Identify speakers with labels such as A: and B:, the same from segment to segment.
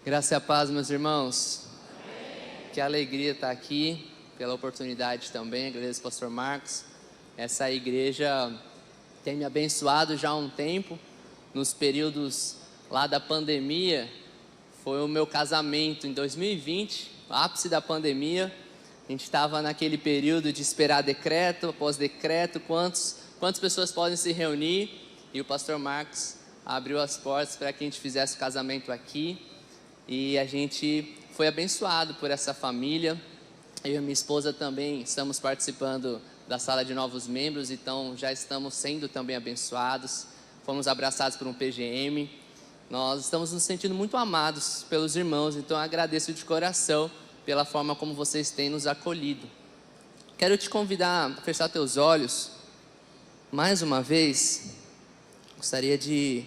A: Graça e a paz, meus irmãos. Amém. Que alegria estar aqui, pela oportunidade também. Agradeço ao pastor Marcos. Essa igreja tem me abençoado já há um tempo. Nos períodos lá da pandemia, foi o meu casamento em 2020, ápice da pandemia. A gente estava naquele período de esperar decreto após decreto, quantas pessoas podem se reunir. E o pastor Marcos abriu as portas para que a gente fizesse o casamento aqui. E a gente foi abençoado por essa família. Eu e minha esposa também estamos participando da sala de novos membros, então já estamos sendo também abençoados. Fomos abraçados por um PGM. Nós estamos nos sentindo muito amados pelos irmãos, então eu agradeço de coração pela forma como vocês têm nos acolhido. Quero te convidar a fechar teus olhos. Mais uma vez, gostaria de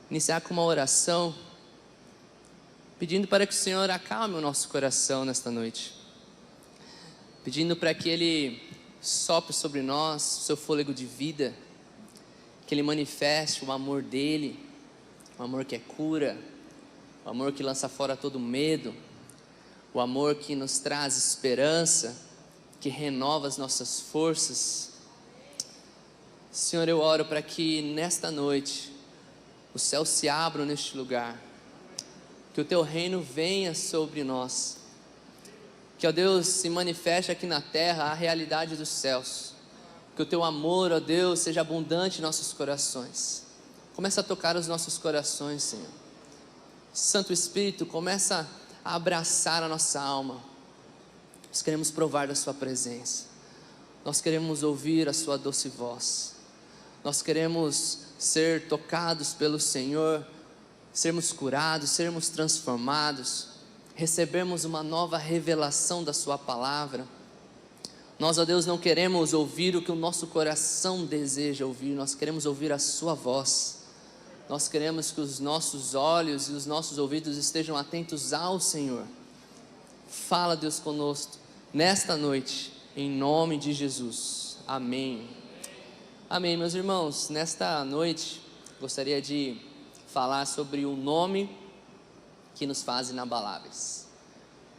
A: iniciar com uma oração, pedindo para que o Senhor acalme o nosso coração nesta noite, pedindo para que Ele sopre sobre nós o seu fôlego de vida, que Ele manifeste o amor dEle, o amor que é cura, o amor que lança fora todo medo, o amor que nos traz esperança, que renova as nossas forças. Senhor, eu oro para que nesta noite os céus se abram neste lugar, que o Teu reino venha sobre nós, que, ó Deus, se manifeste aqui na terra a realidade dos céus, que o Teu amor, ó Deus, seja abundante em nossos corações. Começa a tocar os nossos corações, Senhor. Santo Espírito, começa a abraçar a nossa alma. Nós queremos provar da Sua presença, nós queremos ouvir a Sua doce voz, nós queremos ser tocados pelo Senhor, sermos curados, sermos transformados, recebermos uma nova revelação da Sua palavra. Nós, ó Deus, não queremos ouvir o que o nosso coração deseja ouvir, nós queremos ouvir a Sua voz. Nós queremos que os nossos olhos e os nossos ouvidos estejam atentos ao Senhor. Fala, Deus, conosco nesta noite, em nome de Jesus. Amém. Amém, meus irmãos. Nesta noite, gostaria de falar sobre o nome que nos faz inabaláveis.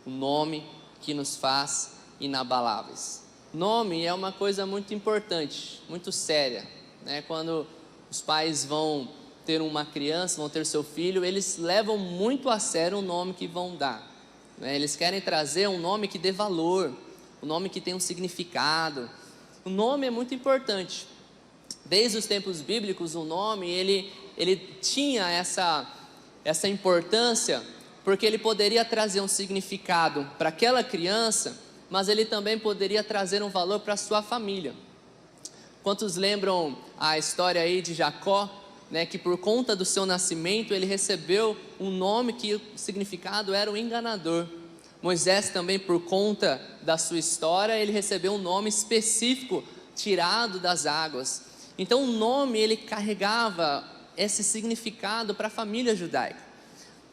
A: O nome que nos faz inabaláveis. Nome é uma coisa muito importante, muito séria, né? Quando os pais vão ter uma criança, vão ter seu filho, eles levam muito a sério o nome que vão dar, né? Eles querem trazer um nome que dê valor, um nome que tenha um significado. O nome é muito importante. Desde os tempos bíblicos, o nome, ele tinha essa importância, porque ele poderia trazer um significado para aquela criança, mas ele também poderia trazer um valor para a sua família. Quantos lembram a história aí de Jacó, né, que por conta do seu nascimento, ele recebeu um nome que o significado era o enganador. Moisés também, por conta da sua história, ele recebeu um nome específico, tirado das águas. Então o nome, ele carregava esse significado para a família judaica.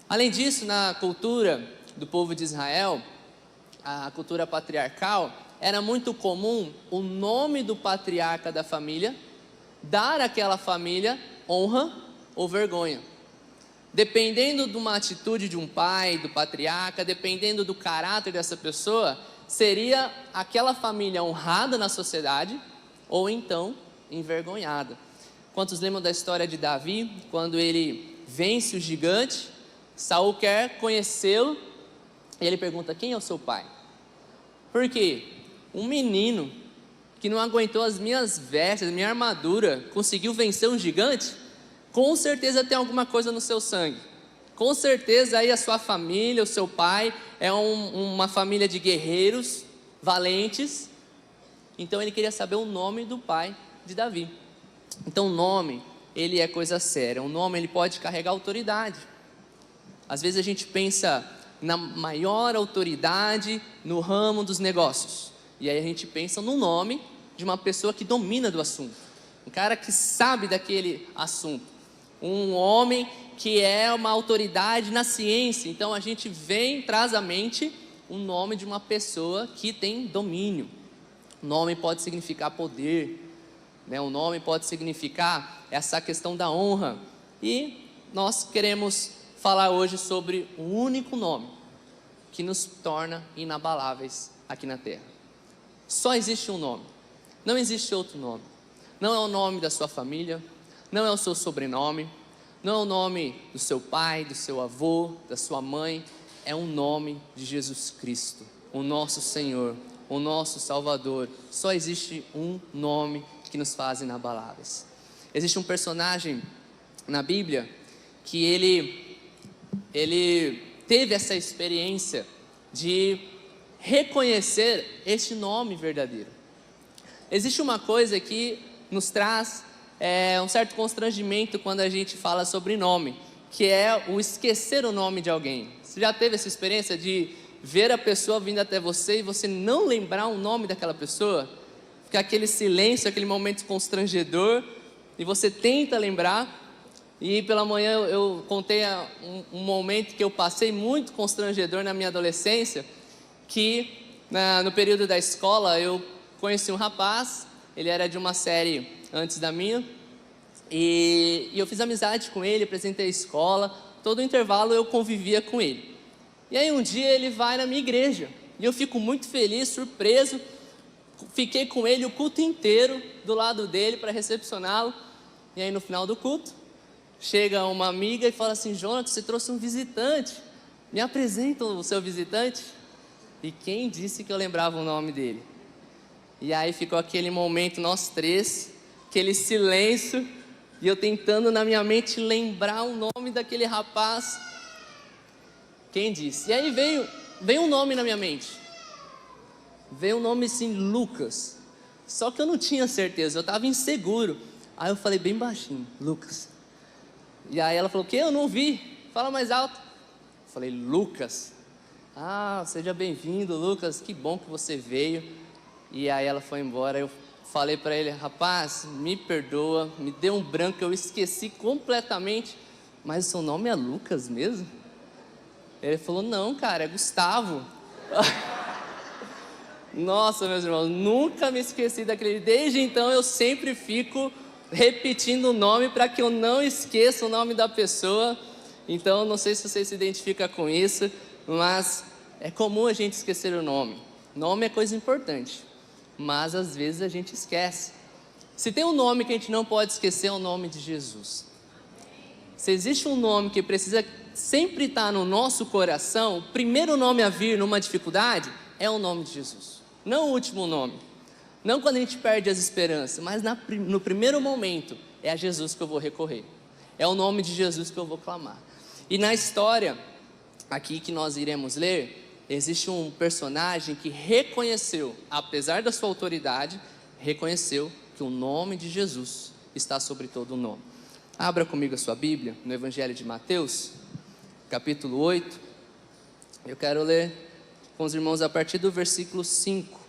A: Além disso, na cultura do povo de Israel, a cultura patriarcal, era muito comum o nome do patriarca da família dar àquela família honra ou vergonha. Dependendo de uma atitude de um pai, do patriarca, dependendo do caráter dessa pessoa, seria aquela família honrada na sociedade ou então envergonhada. Quantos lembram da história de Davi, quando ele vence o gigante? Saul quer conhecê-lo e ele pergunta: quem é o seu pai? Por quê? Um menino que não aguentou as minhas vestes, a minha armadura, conseguiu vencer um gigante? Com certeza tem alguma coisa no seu sangue. Com certeza aí a sua família, o seu pai é uma família de guerreiros valentes. Então ele queria saber o nome do pai de Davi. Então o nome, ele é coisa séria. O nome, ele pode carregar autoridade. Às vezes a gente pensa na maior autoridade no ramo dos negócios, e aí a gente pensa no nome de uma pessoa que domina do assunto, um cara que sabe daquele assunto, um homem que é uma autoridade na ciência. Então a gente traz à mente o nome de uma pessoa que tem domínio. O nome pode significar poder, né? O nome pode significar essa questão da honra. E nós queremos falar hoje sobre o único nome que nos torna inabaláveis aqui na terra. Só existe um nome, não existe outro nome. Não é o nome da sua família, não é o seu sobrenome, não é o nome do seu pai, do seu avô, da sua mãe. É o nome de Jesus Cristo, o nosso Senhor, o nosso Salvador. Só existe um nome que nos faz inabaláveis. Existe um personagem na Bíblia que ele teve essa experiência de reconhecer este nome verdadeiro. Existe uma coisa que nos traz um certo constrangimento quando a gente fala sobre nome, que é o esquecer o nome de alguém. Você já teve essa experiência de ver a pessoa vindo até você e você não lembrar o nome daquela pessoa? Fica aquele silêncio, aquele momento constrangedor, e você tenta lembrar. E pela manhã eu contei um momento que eu passei muito constrangedor na minha adolescência, que no período da escola eu conheci um rapaz, ele era de uma série antes da minha, e eu fiz amizade com ele, apresentei a escola, todo o intervalo eu convivia com ele. E aí um dia ele vai na minha igreja, e eu fico muito feliz, surpreso, fiquei com ele o culto inteiro do lado dele para recepcioná-lo. E aí no final do culto, chega uma amiga e fala assim: Jonathan, você trouxe um visitante, me apresenta o seu visitante. E quem disse que eu lembrava o nome dele? E aí ficou aquele momento, nós três, aquele silêncio, e eu tentando na minha mente lembrar o nome daquele rapaz. Quem disse? E aí veio um nome na minha mente, veio um nome assim, Lucas. Só que eu não tinha certeza, eu estava inseguro. Aí eu falei bem baixinho: Lucas. E aí ela falou: o quê? Eu não ouvi, fala mais alto. Eu falei: Lucas. Ah, seja bem-vindo, Lucas, que bom que você veio. E aí ela foi embora. Eu falei para ele: rapaz, me perdoa, me deu um branco, eu esqueci completamente, mas o seu nome é Lucas mesmo? Ele falou: não, cara, é Gustavo. Nossa, meus irmãos, nunca me esqueci daquele. Desde então eu sempre fico repetindo o nome para que eu não esqueça o nome da pessoa. Então não sei se você se identifica com isso, mas é comum a gente esquecer o nome. Nome é coisa importante, mas às vezes a gente esquece. Se tem um nome que a gente não pode esquecer, é o nome de Jesus. Se existe um nome que precisa sempre estar no nosso coração, o primeiro nome a vir numa dificuldade é o nome de Jesus, não o último nome. Não quando a gente perde as esperanças, mas no primeiro momento é a Jesus que eu vou recorrer, é o nome de Jesus que eu vou clamar. E na história aqui que nós iremos ler, existe um personagem que reconheceu, apesar da sua autoridade, reconheceu que o nome de Jesus está sobre todo o nome. Abra comigo a sua Bíblia no Evangelho de Mateus, capítulo 8. Eu quero ler com os irmãos a partir do versículo 5.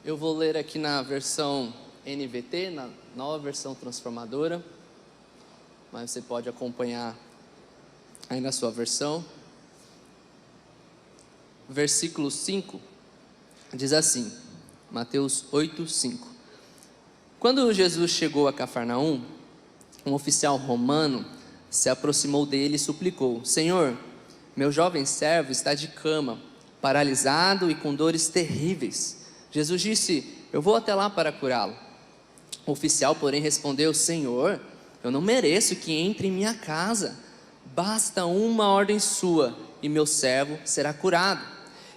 A: Eu vou ler aqui na versão NVT, na nova versão transformadora, mas você pode acompanhar aí na sua versão. Versículo 5 diz assim, Mateus 8, 5. Quando Jesus chegou a Cafarnaum, um oficial romano se aproximou dele e suplicou: Senhor, meu jovem servo está de cama, paralisado e com dores terríveis. Jesus disse: eu vou até lá para curá-lo. O oficial, porém, respondeu: Senhor, eu não mereço que entre em minha casa. Basta uma ordem sua e meu servo será curado.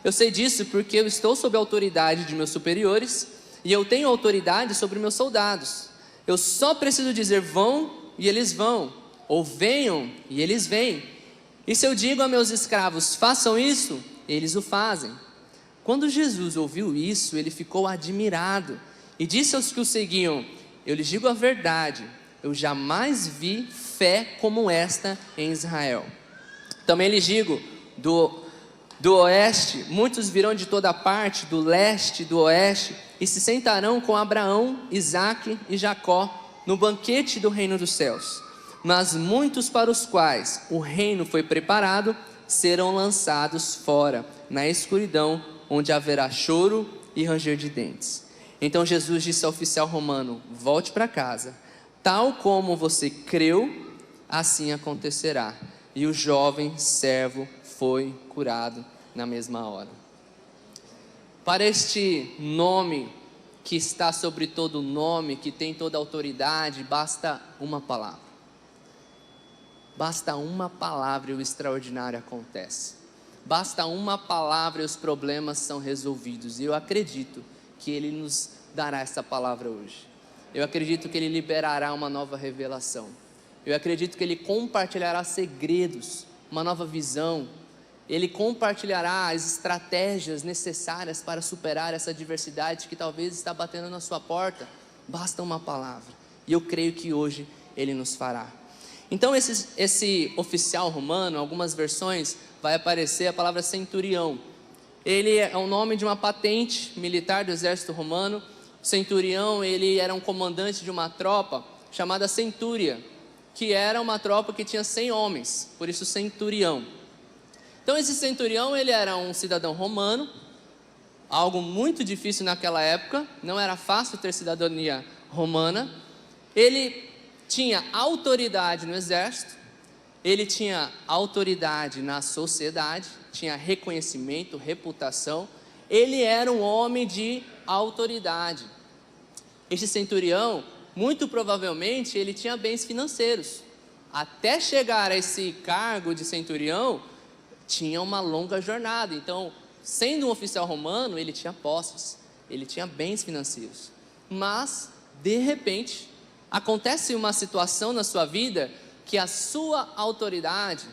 A: Eu sei disso porque eu estou sob a autoridade de meus superiores e eu tenho autoridade sobre meus soldados. Eu só preciso dizer vão e eles vão, ou venham e eles vêm. E se eu digo a meus escravos façam isso, eles o fazem. Quando Jesus ouviu isso, ele ficou admirado e disse aos que o seguiam: eu lhes digo a verdade, eu jamais vi fé como esta em Israel. Também lhes digo, do oeste, muitos virão de toda parte, do leste, do oeste, e se sentarão com Abraão, Isaque e Jacó no banquete do reino dos céus. mas muitos para os quais o reino foi preparado serão lançados fora, na escuridão, onde haverá choro e ranger de dentes. Então Jesus disse ao oficial romano: volte para casa, tal como você creu, assim acontecerá. E o jovem servo foi curado na mesma hora. Para este nome que está sobre todo nome, que tem toda autoridade, basta uma palavra. Basta uma palavra e o extraordinário acontece. Basta uma palavra e os problemas são resolvidos. E eu acredito que Ele nos dará essa palavra hoje. Eu acredito que Ele liberará uma nova revelação. Eu acredito que Ele compartilhará segredos, uma nova visão. Ele compartilhará as estratégias necessárias para superar essa adversidade que talvez está batendo na sua porta. Basta uma palavra. E eu creio que hoje Ele nos fará. Então esse oficial romano, algumas versões, vai aparecer a palavra centurião. Ele é o nome de uma patente militar do exército romano. O centurião, ele era um comandante de uma tropa chamada centúria, que era uma tropa que tinha 100 homens, por isso centurião. Então esse centurião, ele era um cidadão romano, algo muito difícil naquela época, não era fácil ter cidadania romana. Ele tinha autoridade no exército, ele tinha autoridade na sociedade, tinha reconhecimento, reputação, ele era um homem de autoridade. Este centurião, muito provavelmente, ele tinha bens financeiros. Até chegar a esse cargo de centurião, tinha uma longa jornada. Então, sendo um oficial romano, ele tinha posses, ele tinha bens financeiros. Mas, de repente, acontece uma situação na sua vida que a sua autoridade,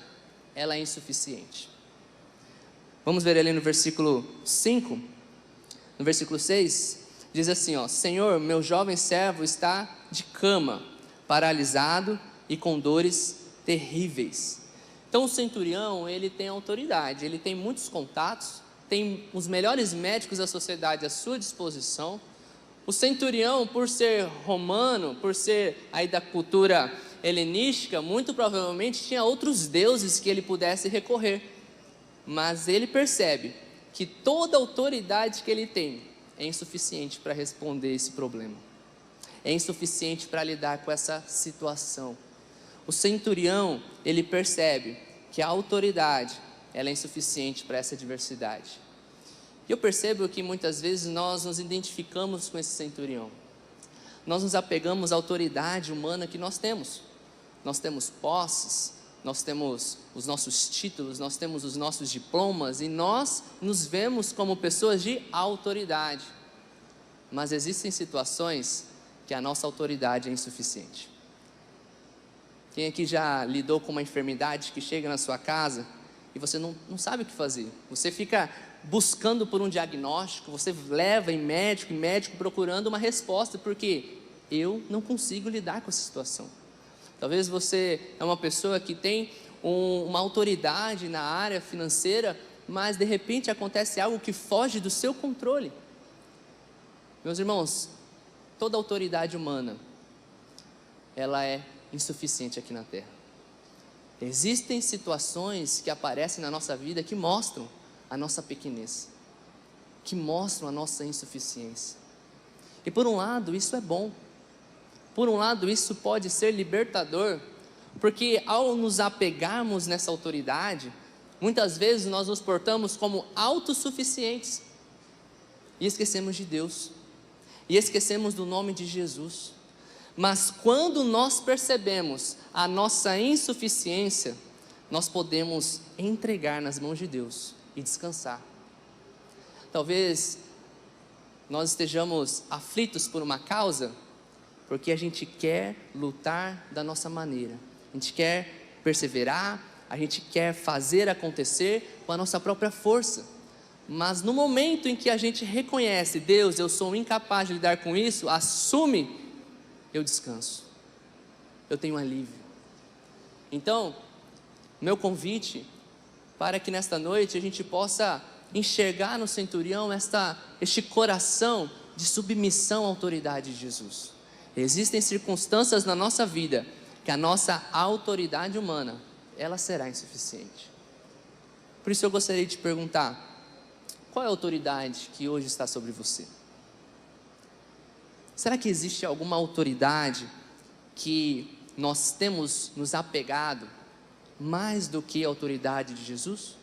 A: ela é insuficiente. Vamos ver ali no versículo 5, no versículo 6, diz assim, ó: Senhor, meu jovem servo está de cama, paralisado e com dores terríveis. Então o centurião, ele tem autoridade, ele tem muitos contatos, tem os melhores médicos da sociedade à sua disposição. O centurião, por ser romano, por ser aí da cultura helenística, muito provavelmente tinha outros deuses que ele pudesse recorrer. Mas ele percebe que toda a autoridade que ele tem é insuficiente para responder esse problema. É insuficiente para lidar com essa situação. O centurião, ele percebe que a autoridade, ela é insuficiente para essa adversidade. Eu percebo que muitas vezes nós nos identificamos com esse centurião. Nós nos apegamos à autoridade humana que nós temos. Nós temos posses, nós temos os nossos títulos, nós temos os nossos diplomas e nós nos vemos como pessoas de autoridade. Mas existem situações que a nossa autoridade é insuficiente. Quem aqui já lidou com uma enfermidade que chega na sua casa e você não sabe o que fazer? Você fica buscando por um diagnóstico, você leva em médico procurando uma resposta, porque eu não consigo lidar com essa situação. Talvez você é uma pessoa que tem uma autoridade na área financeira, mas de repente acontece algo que foge do seu controle. Meus irmãos, toda autoridade humana, ela é insuficiente aqui na terra. Existem situações que aparecem na nossa vida que mostram a nossa pequenez, que mostram a nossa insuficiência. E por um lado isso é bom, por um lado isso pode ser libertador, porque ao nos apegarmos nessa autoridade, muitas vezes nós nos portamos como autossuficientes, e esquecemos de Deus, e esquecemos do nome de Jesus. Mas quando nós percebemos a nossa insuficiência, nós podemos entregar nas mãos de Deus e descansar. Talvez nós estejamos aflitos por uma causa, porque a gente quer lutar da nossa maneira, a gente quer perseverar, a gente quer fazer acontecer com a nossa própria força. Mas no momento em que a gente reconhece, Deus, eu sou incapaz de lidar com isso, assume, eu descanso, eu tenho alívio. Então, meu convite para que nesta noite a gente possa enxergar no centurião este coração de submissão à autoridade de Jesus. Existem circunstâncias na nossa vida que a nossa autoridade humana, ela será insuficiente. Por isso eu gostaria de te perguntar, qual é a autoridade que hoje está sobre você? Será que existe alguma autoridade que nós temos nos apegado mais do que a autoridade de Jesus?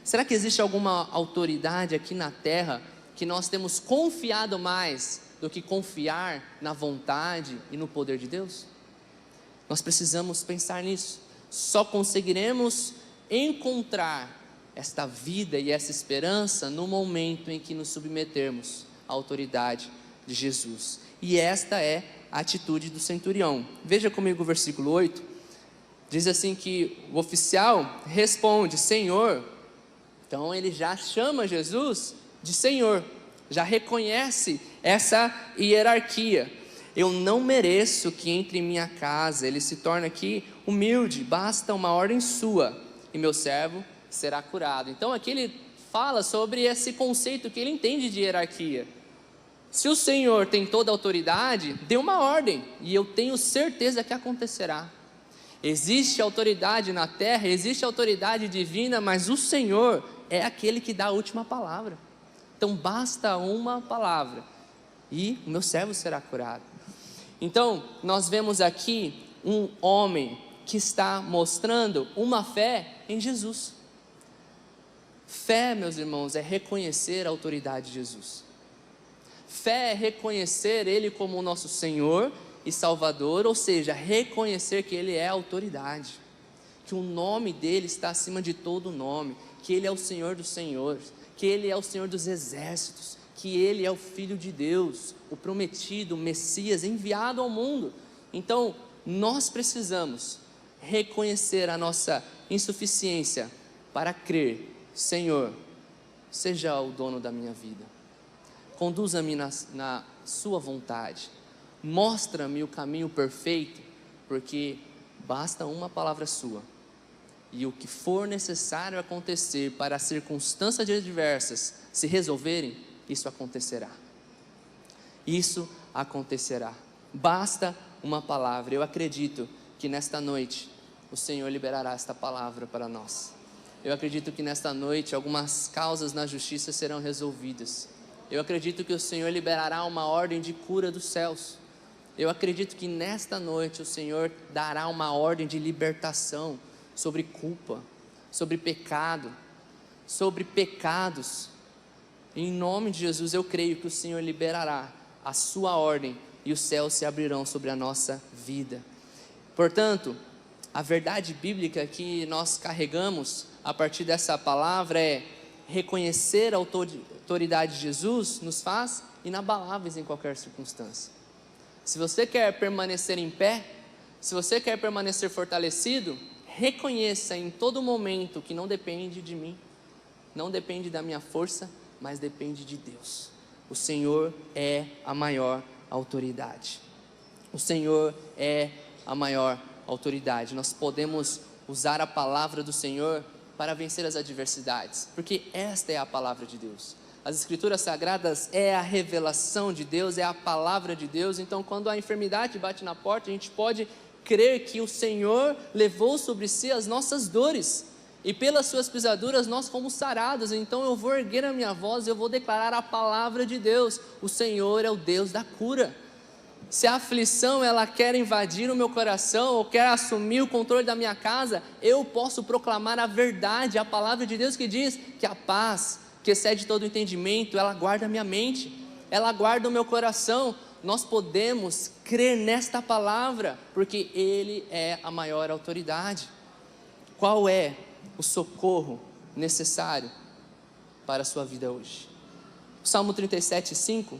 A: Será que existe alguma autoridade aqui na terra que nós temos confiado mais do que confiar na vontade e no poder de Deus? Nós precisamos pensar nisso. Só conseguiremos encontrar esta vida e essa esperança no momento em que nos submetermos à autoridade de Jesus. E esta é a atitude do centurião. Veja comigo o versículo 8. Diz assim que o oficial responde: Senhor. Então ele já chama Jesus de Senhor, já reconhece essa hierarquia. Eu não mereço que entre em minha casa. Ele se torna aqui humilde, basta uma ordem sua e meu servo será curado. Então aqui ele fala sobre esse conceito que ele entende de hierarquia. Se o Senhor tem toda a autoridade, dê uma ordem e eu tenho certeza que acontecerá. Existe autoridade na terra, existe autoridade divina, mas o Senhor é aquele que dá a última palavra. Então basta uma palavra e o meu servo será curado. Então nós vemos aqui um homem que está mostrando uma fé em Jesus. Fé, meus irmãos, é reconhecer a autoridade de Jesus. Fé é reconhecer Ele como o nosso Senhor e Salvador, ou seja, reconhecer que Ele é a autoridade, que o nome dEle está acima de todo nome, que Ele é o Senhor dos senhores, que Ele é o Senhor dos exércitos, que Ele é o Filho de Deus, o prometido, o Messias, enviado ao mundo. Então, nós precisamos reconhecer a nossa insuficiência para crer: Senhor, seja o dono da minha vida, conduza-me na sua vontade, mostra-me o caminho perfeito, porque basta uma palavra sua, e o que for necessário acontecer para as circunstâncias adversas se resolverem, isso acontecerá. Isso acontecerá. Basta uma palavra. Eu acredito que nesta noite o Senhor liberará esta palavra para nós. Eu acredito que nesta noite algumas causas na justiça serão resolvidas. Eu acredito que o Senhor liberará uma ordem de cura dos céus. Eu acredito que nesta noite o Senhor dará uma ordem de libertação sobre culpa, sobre pecado, sobre pecados. Em nome de Jesus eu creio que o Senhor liberará a sua ordem e os céus se abrirão sobre a nossa vida. Portanto, a verdade bíblica que nós carregamos a partir dessa palavra é: reconhecer a autoridade de Jesus nos faz inabaláveis em qualquer circunstância. Se você quer permanecer em pé, se você quer permanecer fortalecido, reconheça em todo momento que não depende de mim, não depende da minha força, mas depende de Deus. O Senhor é a maior autoridade. O Senhor é a maior autoridade. Nós podemos usar a palavra do Senhor para vencer as adversidades, porque esta é a palavra de Deus. As Escrituras Sagradas é a revelação de Deus, é a palavra de Deus. Então, quando a enfermidade bate na porta, a gente pode crer que o Senhor levou sobre si as nossas dores, e pelas suas pisaduras nós fomos sarados. Então eu vou erguer a minha voz e eu vou declarar a palavra de Deus. O Senhor é o Deus da cura. Se a aflição ela quer invadir o meu coração, ou quer assumir o controle da minha casa, eu posso proclamar a verdade, a palavra de Deus que diz que a paz, que excede todo o entendimento, ela guarda a minha mente, ela guarda o meu coração. Nós podemos crer nesta palavra, porque Ele é a maior autoridade. Qual é o socorro necessário para a sua vida hoje? O Salmo 37:5,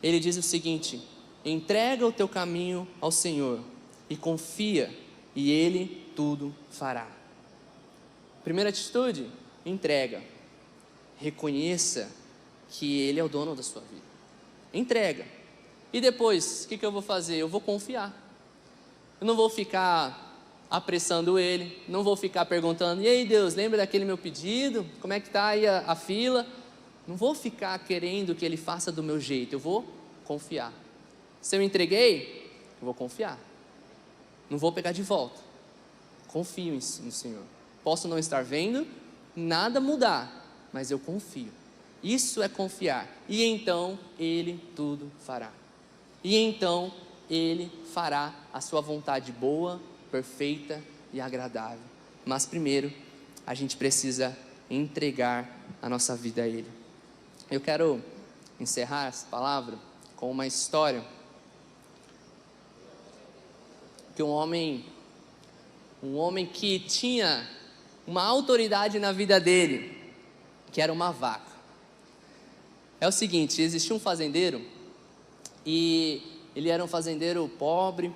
A: ele diz o seguinte: entrega o teu caminho ao Senhor e confia, e Ele tudo fará. Primeira atitude: entrega. Reconheça que Ele é o dono da sua vida. Entrega. E depois, o que eu vou fazer? Eu vou confiar. Eu não vou ficar apressando Ele, não vou ficar perguntando: e aí Deus, lembra daquele meu pedido? Como é que está aí a fila? Não vou ficar querendo que Ele faça do meu jeito, eu vou confiar. Se eu entreguei, eu vou confiar. não vou pegar de volta. Confio no Senhor. Posso não estar vendo, nada mudar, mas eu confio. Isso é confiar. E então Ele tudo fará. E então Ele fará a sua vontade boa, perfeita e agradável. Mas primeiro, a gente precisa entregar a nossa vida a Ele. Eu quero encerrar essa palavra com uma história que um homem que tinha uma autoridade na vida dele, que era uma vaca. É o seguinte, existia um fazendeiro e ele era um fazendeiro pobre,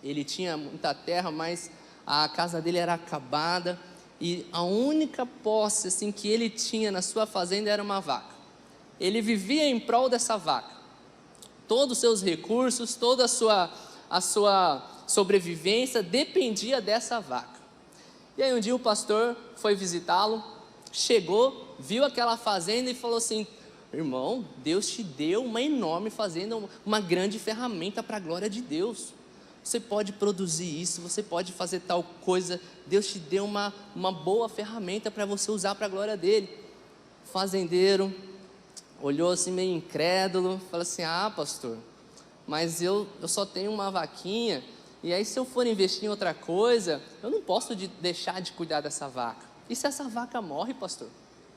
A: ele tinha muita terra, mas a casa dele era acabada e a única posse assim, que ele tinha na sua fazenda era uma vaca. Ele vivia em prol dessa vaca. Todos os seus recursos, toda a sua sobrevivência dependia dessa vaca. E aí um dia o pastor foi visitá-lo, chegou, viu aquela fazenda e falou assim: irmão, Deus te deu uma enorme fazenda, uma grande ferramenta para a glória de Deus. Você pode produzir isso, você pode fazer tal coisa. Deus te deu uma boa ferramenta para você usar para a glória dele. O fazendeiro olhou assim meio incrédulo, falou assim: ah, pastor, mas eu só tenho uma vaquinha, e aí se eu for investir em outra coisa, eu não posso deixar de cuidar dessa vaca. E se essa vaca morre, pastor?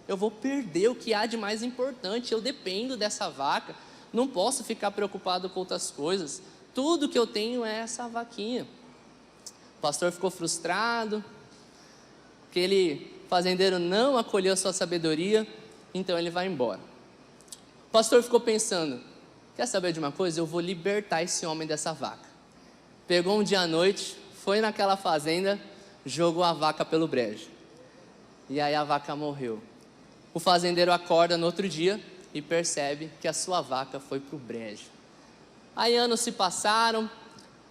A: Eu vou perder o que há de mais importante, eu dependo dessa vaca, não posso ficar preocupado com outras coisas, tudo que eu tenho é essa vaquinha. O pastor ficou frustrado, aquele fazendeiro não acolheu a sua sabedoria, então ele vai embora. O pastor ficou pensando: quer saber de uma coisa? Eu vou libertar esse homem dessa vaca. Pegou um dia à noite, foi naquela fazenda, jogou a vaca pelo brejo. E aí a vaca morreu. O fazendeiro acorda no outro dia e percebe que a sua vaca foi para o brejo. Aí anos se passaram,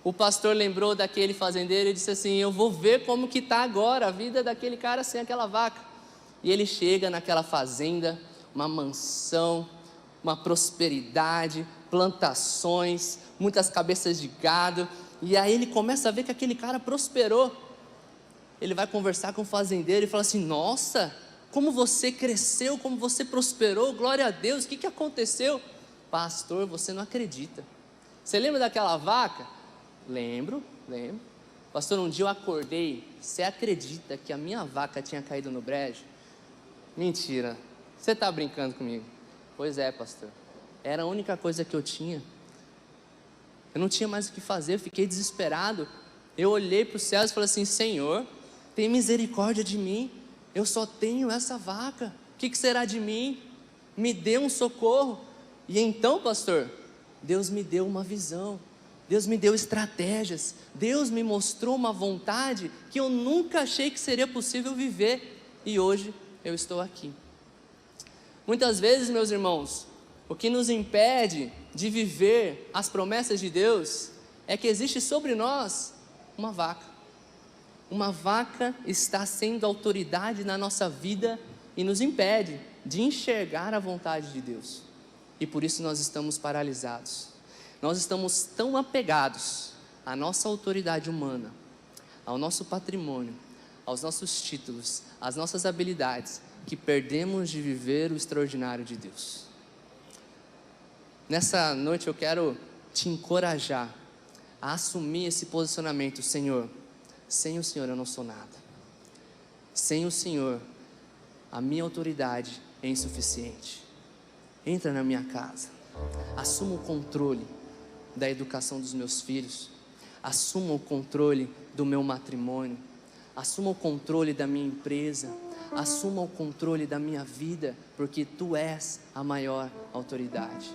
A: o pastor lembrou daquele fazendeiro e disse assim: eu vou ver como que está agora a vida daquele cara sem aquela vaca. E ele chega naquela fazenda, uma mansão, uma prosperidade, plantações, muitas cabeças de gado, e aí ele começa a ver que aquele cara prosperou. Ele vai conversar com o fazendeiro e fala assim: nossa, como você cresceu, como você prosperou, glória a Deus, o que aconteceu? Pastor, você não acredita. Você lembra daquela vaca? Lembro. Pastor, um dia eu acordei, você acredita que a minha vaca tinha caído no brejo? Mentira, você está brincando comigo? Pois é, pastor, era a única coisa que eu tinha. Eu não tinha mais o que fazer, eu fiquei desesperado. Eu olhei para os céus e falei assim: Senhor, tem misericórdia de mim, eu só tenho essa vaca, o que será de mim? Me dê um socorro. E então, pastor, Deus me deu uma visão, Deus me deu estratégias, Deus me mostrou uma vontade que eu nunca achei que seria possível viver, e hoje eu estou aqui. Muitas vezes, meus irmãos, o que nos impede de viver as promessas de Deus é que existe sobre nós uma vaca. Uma vaca está sendo autoridade na nossa vida e nos impede de enxergar a vontade de Deus. E por isso nós estamos paralisados. Nós estamos tão apegados à nossa autoridade humana, ao nosso patrimônio, aos nossos títulos, às nossas habilidades, que perdemos de viver o extraordinário de Deus. Nessa noite eu quero te encorajar a assumir esse posicionamento: Senhor, sem o Senhor eu não sou nada. Sem o Senhor, a minha autoridade é insuficiente. Entra na minha casa, assuma o controle da educação dos meus filhos, assuma o controle do meu matrimônio, assuma o controle da minha empresa, assuma o controle da minha vida, porque Tu és a maior autoridade.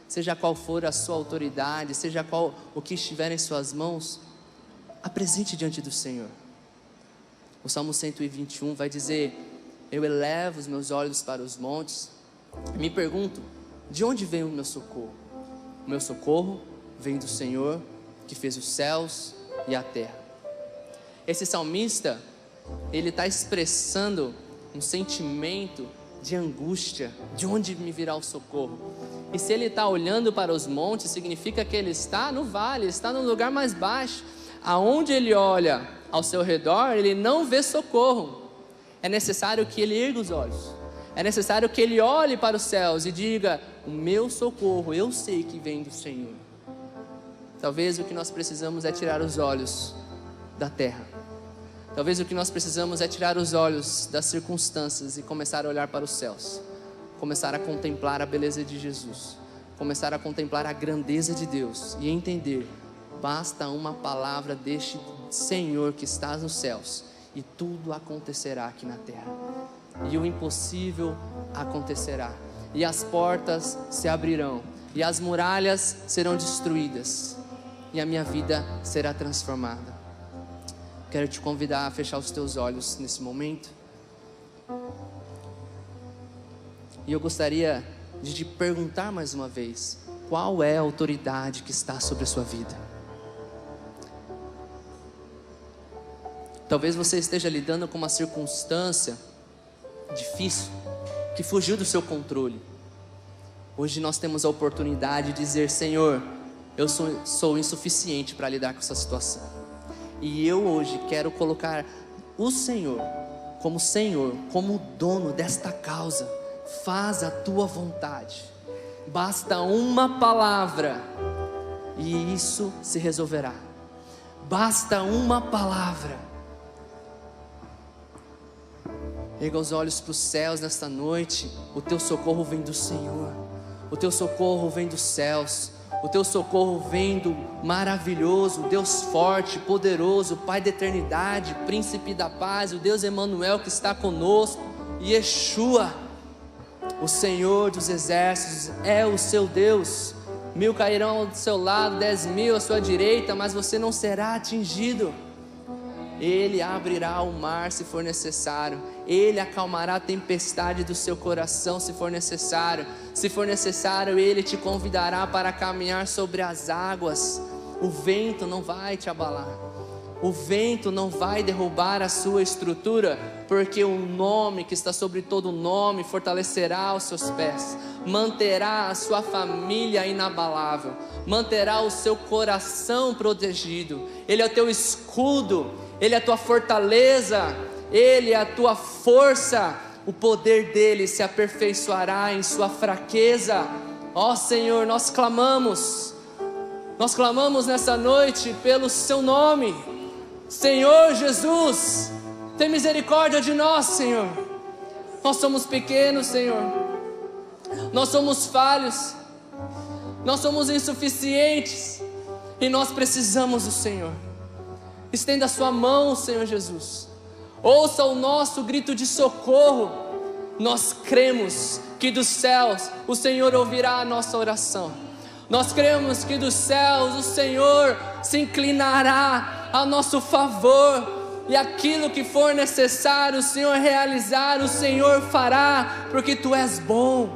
A: Seja qual for a sua autoridade, seja qual o que estiver em suas mãos, apresente diante do Senhor. O Salmo 121 vai dizer: eu elevo os meus olhos para os montes, me pergunto, de onde vem o meu socorro? O meu socorro vem do Senhor, que fez os céus e a terra. Esse salmista, ele está expressando um sentimento de angústia: de onde me virá o socorro? E se ele está olhando para os montes, significa que ele está no vale, está no lugar mais baixo. aonde ele olha ao seu redor, ele não vê socorro. É necessário que ele erga os olhos. É necessário que ele olhe para os céus e diga: o meu socorro, eu sei que vem do Senhor. Talvez o que nós precisamos é tirar os olhos da terra. Talvez o que nós precisamos é tirar os olhos das circunstâncias e começar a olhar para os céus. Começar a contemplar a beleza de Jesus. Começar a contemplar a grandeza de Deus e entender: basta uma palavra deste Senhor que está nos céus e tudo acontecerá aqui na terra. E o impossível acontecerá. E as portas se abrirão. E as muralhas serão destruídas. E a minha vida será transformada. Quero te convidar a fechar os teus olhos nesse momento. E eu gostaria de te perguntar mais uma vez: qual é a autoridade que está sobre a sua vida? Talvez você esteja lidando com uma circunstância difícil, que fugiu do seu controle. Hoje nós temos a oportunidade de dizer: Senhor, eu sou insuficiente para lidar com essa situação. E eu hoje quero colocar o Senhor, como dono desta causa. Faz a tua vontade. Basta uma palavra e isso se resolverá. Basta uma palavra. Erga os olhos para os céus nesta noite. O teu socorro vem do Senhor. O teu socorro vem dos céus. O teu socorro vem do maravilhoso, Deus forte, poderoso, Pai da eternidade, Príncipe da paz, o Deus Emanuel que está conosco, Yeshua, o Senhor dos exércitos, é o seu Deus. 1000 cairão ao seu lado, 10.000 à sua direita, mas você não será atingido. Ele abrirá o mar se for necessário. Ele acalmará a tempestade do seu coração se for necessário. Se for necessário, Ele te convidará para caminhar sobre as águas. O vento não vai te abalar. O vento não vai derrubar a sua estrutura, porque o nome que está sobre todo nome fortalecerá os seus pés, manterá a sua família inabalável, manterá o seu coração protegido. Ele é o teu escudo, Ele é a tua fortaleza, Ele é a tua força. O poder dele se aperfeiçoará em sua fraqueza. Ó Senhor, nós clamamos nessa noite pelo seu nome. Senhor Jesus, tem misericórdia de nós, Senhor. Nós somos pequenos, Senhor. Nós somos falhos. Nós somos insuficientes. E nós precisamos do Senhor. Estenda a sua mão, Senhor Jesus. Ouça o nosso grito de socorro. Nós cremos que dos céus o Senhor ouvirá a nossa oração. Nós cremos que dos céus o Senhor se inclinará a nosso favor, e aquilo que for necessário o Senhor realizar, o Senhor fará, porque Tu és bom.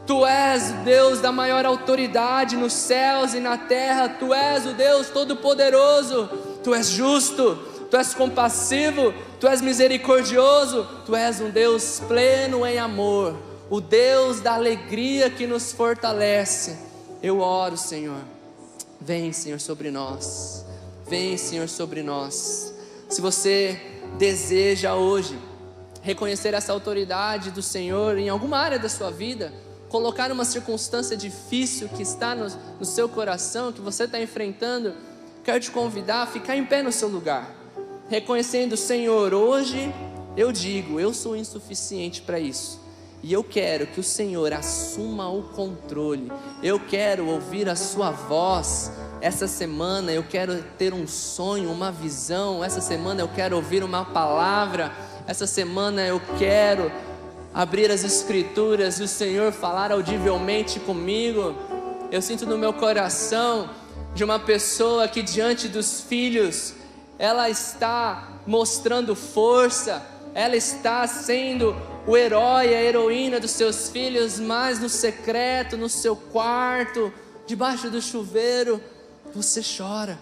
A: Tu és o Deus da maior autoridade nos céus e na terra. Tu és o Deus todo-poderoso. Tu és justo, Tu és compassivo, Tu és misericordioso. Tu és um Deus pleno em amor, o Deus da alegria que nos fortalece. Eu oro, Senhor, vem, Senhor, sobre nós. Vem, Senhor, sobre nós. Se você deseja hoje reconhecer essa autoridade do Senhor em alguma área da sua vida, colocar uma circunstância difícil que está no seu coração, que você está enfrentando, quero te convidar a ficar em pé no seu lugar, reconhecendo: Senhor, hoje eu digo, eu sou insuficiente para isso, e eu quero que o Senhor assuma o controle. Eu quero ouvir a sua voz. Essa semana eu quero ter um sonho, uma visão. Essa semana eu quero ouvir uma palavra. Essa semana eu quero abrir as escrituras e o Senhor falar audivelmente comigo. Eu sinto no meu coração de uma pessoa que diante dos filhos, ela está mostrando força, ela está sendo o herói, a heroína dos seus filhos, mas no secreto, no seu quarto, debaixo do chuveiro, você chora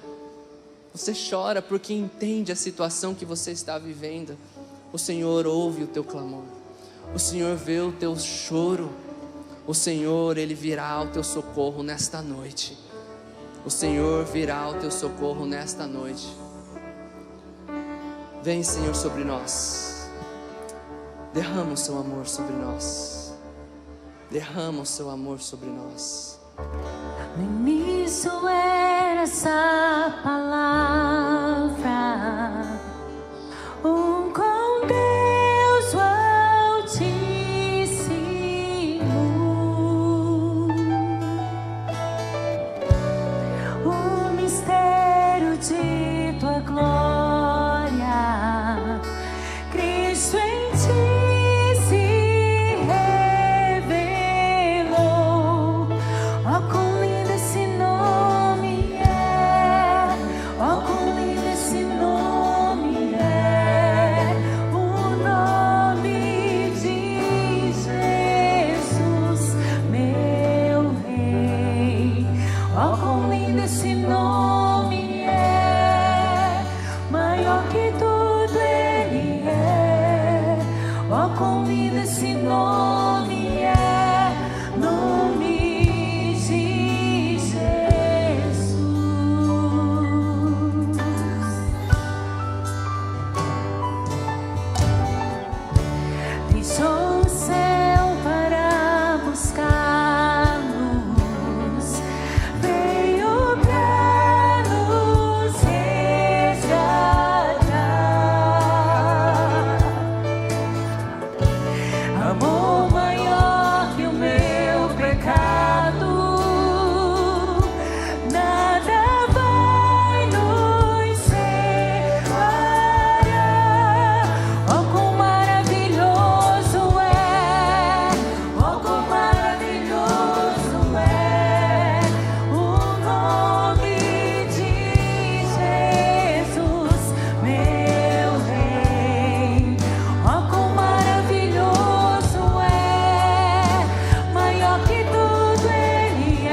A: porque entende a situação que você está vivendo. O Senhor ouve o teu clamor, o Senhor vê o teu choro, o Senhor, Ele virá ao teu socorro nesta noite. o Senhor virá ao teu socorro nesta noite. Vem, Senhor, sobre nós. Derrama o seu amor sobre nós. Derrama o seu amor sobre nós.
B: No início era essa palavra, com Deus o Altíssimo, o mistério de tua glória, Cristo em ti se revelou. Ó, quão lindo esse nome é, ó, quão lindo esse nome é, o nome de Jesus, meu Rei. Ó, quão lindo esse nome é, maior que tudo Ele é. Ó, quão lindo esse nome é, nome de Jesus. Deixou o céu para buscar-nos, veio pra nos resgatar. Amor maior que o meu pecado, nada vai nos separar. Oh, quão maravilhoso é, oh, quão maravilhoso é o nome de Jesus, meu Rei. Oh, quão maravilhoso é, maior que tudo Ele é.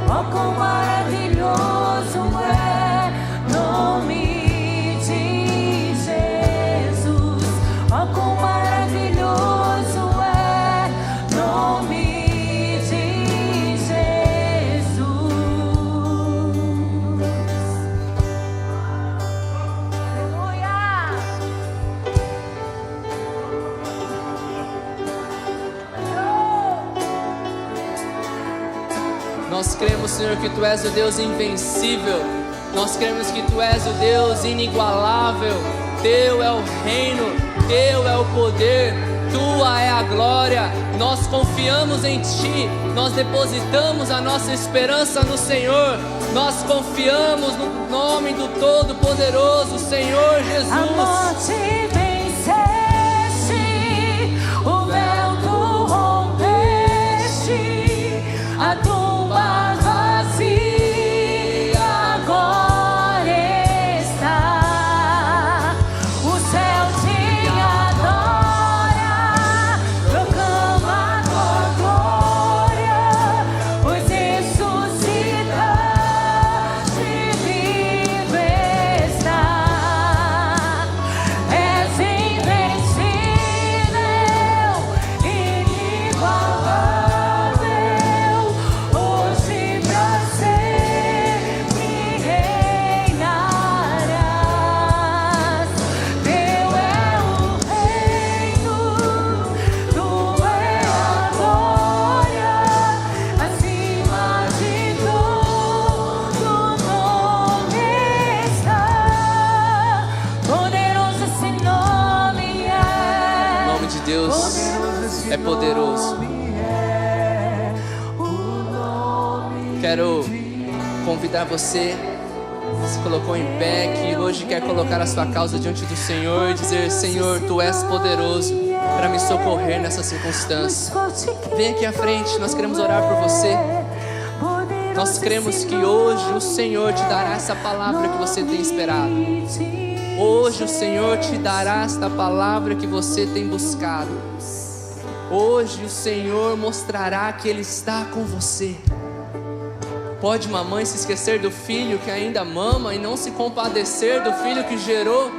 B: Oh, quão maravilhoso é, nome de Jesus. Oh, quão maravilhoso é, nome de Jesus. Aleluia.
A: Nós cremos, Senhor, que Tu és o Deus invencível. Nós cremos que Tu és o Deus inigualável. Teu é o reino, Teu é o poder, Tua é a glória. Nós confiamos em Ti, nós depositamos a nossa esperança no Senhor. Nós confiamos no nome do Todo-Poderoso, Senhor
B: A
A: Jesus.
B: morte venceste, o véu tu rompeste, a tumba vazia agora está. O céu te adora, proclama a tua glória, pois ressuscitaste, vivo está. És invencível, inigualável, hoje pra sempre reinarás. Teu é o reino, tua é a glória, acima de todo nome está. Poderoso esse nome
A: O
B: é.
A: nome de Deus é poderoso. Quero convidar você, que se colocou em pé, que hoje quer colocar a sua causa diante do Senhor e dizer: Senhor, Tu és poderoso para me socorrer nessa circunstância. Vem aqui à frente, nós queremos orar por você. Nós cremos que hoje o Senhor te dará essa palavra que você tem esperado. Hoje o Senhor te dará esta palavra que você tem buscado. Hoje o Senhor mostrará que Ele está com você. Pode uma mãe se esquecer do filho que ainda mama e não se compadecer do filho que gerou?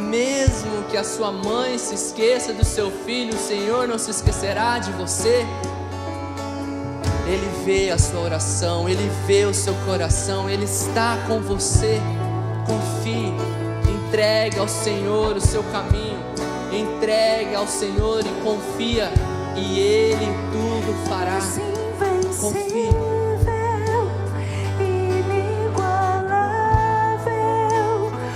A: Mesmo que a sua mãe se esqueça do seu filho, o Senhor não se esquecerá de você. Ele vê a sua oração, Ele vê o seu coração, Ele está com você. Confie, entregue ao Senhor o seu caminho, entregue ao Senhor e confia, e Ele tudo fará. Confie.